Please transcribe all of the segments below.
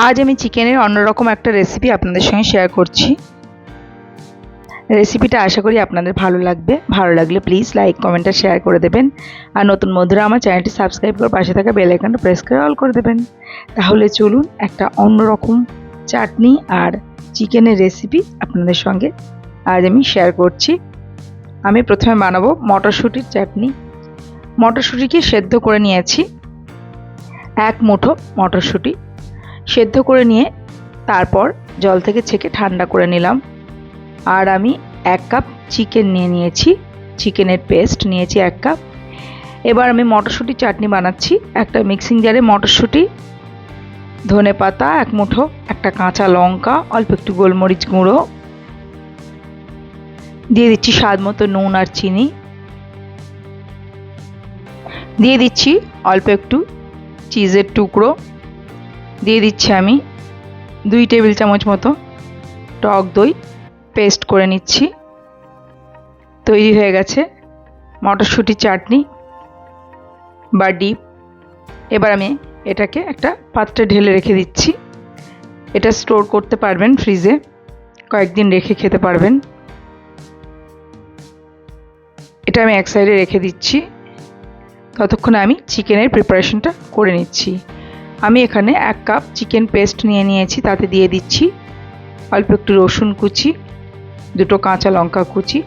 আজ আমি চিকেনের অন্যরকম একটা রেসিপি আপনাদের সঙ্গে শেয়ার করছি। রেসিপিটা আশা করি আপনাদের ভালো লাগবে। ভালো লাগলে প্লিজ লাইক, কমেন্ট আর শেয়ার করে দেবেন। আর নতুন বন্ধুরা আমার চ্যানেলটি সাবস্ক্রাইব করে পাশে থাকা বেল আইকনটা প্রেস করে অল করে দেবেন। তাহলে চলুন একটা অন্যরকম চাটনি আর চিকেনের রেসিপি আপনাদের সঙ্গে আজ আমি শেয়ার করছি। আমি প্রথমে বানাবো মটরশুঁটির চাটনি। মটরশুঁটিকে সেদ্ধ করে নিয়েছি। এক মুঠো মটরশুঁটি সেদ্ধ করে নিয়ে তারপর জল থেকে ছেঁকে ঠান্ডা করে নিলাম। আর আমি 1 কাপ চিকেন নিয়ে নিয়েছি, চিকেনের পেস্ট নিয়েছি 1 কাপ। এবার আমি মটরশুঁটি চাটনি বানাচ্ছি। একটা মিক্সিং জারে মটরশুঁটি, ধনে পাতা 1 মুঠো, একটা কাঁচা লঙ্কা, অল্প একটু গোলমরিচ গুঁড়ো, দিয়ে দিচ্ছি স্বাদ মতো নুন আর চিনি, দিয়ে দিচ্ছি অল্প একটু চিজের টুকরো, দিয়ে দিচ্ছি আমি 2 টেবিল চামচ মতো টক দই পেস্ট করে নিচ্ছি। তৈরি হয়ে গেছে মটরশুঁটি চাটনি বা ডিপ। এবার আমি এটাকে একটা পাত্রে ঢেলে রেখে দিচ্ছি। এটা স্টোর করতে পারবেন ফ্রিজে, কয়েকদিন রেখে খেতে পারবেন। এটা আমি এক সাইডে রেখে দিচ্ছি, ততক্ষণে আমি চিকেনের প্রিপারেশনটা করে নিচ্ছি। আমি এখানে 1 কাপ চিকেন পেস্ট নিয়ে নিয়েছি, তাতে দিয়ে দিচ্ছি অল্প একটু রসুন কুচি, 2টো কাঁচা লঙ্কা কুচি,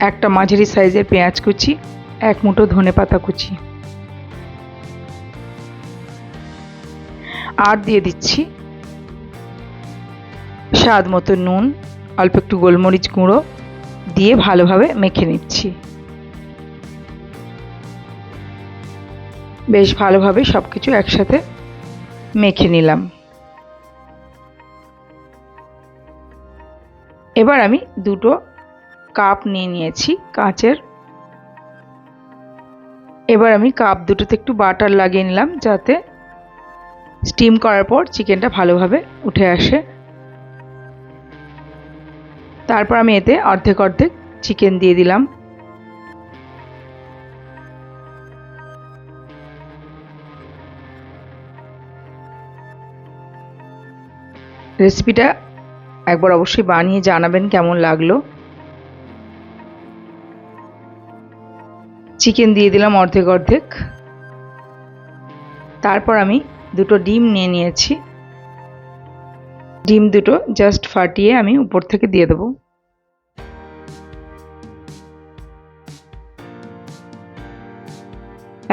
একটা মাঝারি সাইজের পেঁয়াজ কুচি, 1 মুঠো ধনে পাতা কুচি, আর দিয়ে দিচ্ছি স্বাদ মতো নুন, অল্প একটু গোলমরিচ গুঁড়ো দিয়ে ভালোভাবে মেখে নিচ্ছি। বেশ ভালোভাবে সব কিছু একসাথে মেখে নিলাম। এবার আমি 2টো কাপ নিয়ে নিয়েছি কাঁচের। এবার আমি কাপ দুটোতে একটু বাটার লাগিয়ে নিলাম, যাতে স্টিম করার পর চিকেনটা ভালোভাবে উঠে আসে। তারপর আমি এতে অর্ধেক অর্ধেক চিকেন দিয়ে দিলাম। রেসিপিটা একবার অবশ্যই বানিয়ে জানাবেন কেমন লাগলো। চিকেন দিয়ে দিলাম অর্ধেক অর্ধেক। তারপর আমি 2টো ডিম নিয়ে নিয়েছি। ডিম 2টো জাস্ট ফাটিয়ে আমি উপর থেকে দিয়ে দেবো।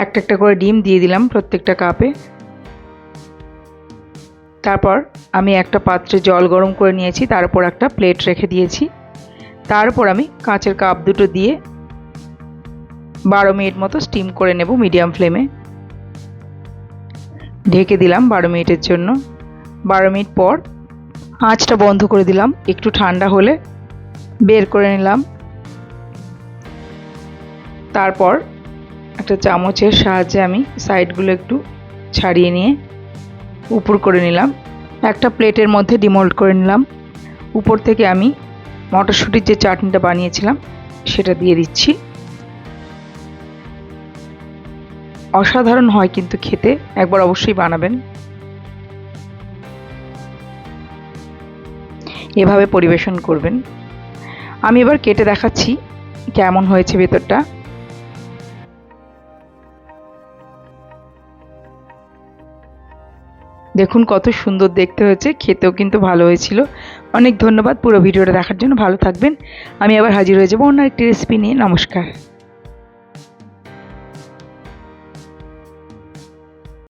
একটা একটা করে ডিম দিয়ে দিলাম প্রত্যেকটা কাপে। তারপর আমি একটা পাত্রে জল গরম করে নিয়েছি, তার উপর একটা প্লেট রেখে দিয়েছি। তারপর আমি কাঁচের কাপ 2টো দিয়ে 12 মিনিট মতো স্টিম করে নেব মিডিয়াম ফ্লেমে। ঢেকে দিলাম 12 মিনিটের জন্য। 12 মিনিট পর আঁচটা বন্ধ করে দিলাম। একটু ঠান্ডা হলে বের করে নিলাম। তারপর একটা চামচের সাহায্যে আমি সাইডগুলো একটু ছাড়িয়ে নিয়ে উপর করে নিলাম। একটা প্লেটের মধ্যে ডিমোল্ড করে নিলাম। উপর থেকে আমি মটরশুঁটির যে চাটনিটা বানিয়েছিলাম সেটা দিয়ে দিচ্ছি। অসাধারণ হয় কিন্তু খেতে, একবার অবশ্যই বানাবেন। এভাবে পরিবেশন করবেন। আমি এবার কেটে দেখাচ্ছি কেমন হয়েছে ভেতরটা। দেখুন কত সুন্দর দেখতে হয়েছে, খেতেও কিন্তু ভালো হয়েছিল। অনেক ধন্যবাদ পুরো ভিডিওটা দেখার জন্য। ভালো থাকবেন। আমি আবার হাজির হয়ে যাব অন্য একটি রেসিপি নিয়ে। নমস্কার।